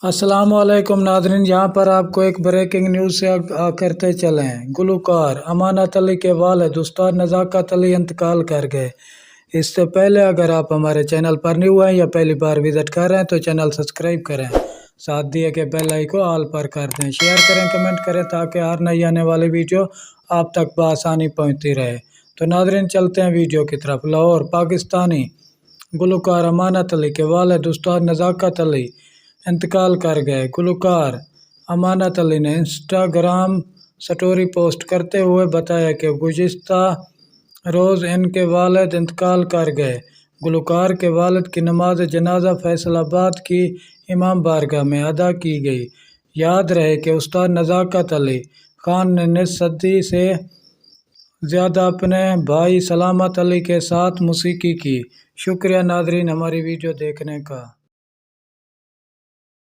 अस्सलाम वालेकुम नाज़रीन, यहाँ पर आपको एक ब्रेकिंग न्यूज़ से करते चलें। गुलकार अमानत अली के वालिद उस्ताद नज़ाकत अली इंतकाल कर गए। इससे पहले अगर आप हमारे चैनल पर न्यू हैं या पहली बार विज़िट कर रहे हैं तो चैनल सब्सक्राइब करें, साथ दिए के बेल आइकन को ऑल पर कर दें, शेयर करें, कमेंट करें ताकि हर नई आने वाली वीडियो आप तक बआसानी पहुँचती रहे। तो नाज़रीन चलते हैं वीडियो की तरफ। लाहौर पाकिस्तानी गुलकार अमानत अली के वालिद उस्ताद नज़ाकत अली इंतकाल कर गए। गुलकार अमानत अली ने इंस्टाग्राम स्टोरी पोस्ट करते हुए बताया कि गुज़िश्ता रोज़ इनके वालिद इंतकाल कर गए। गुलकार के वालिद की नमाज जनाजा फैसलाबाद की इमाम बारगाह में अदा की गई। याद रहे कि उस्ताद नज़ाकत अली खान ने निस सदी से ज़्यादा अपने भाई सलामत अली के साथ मौसीकी की। शुक्रिया नाज़रीन हमारी वीडियो देखने का।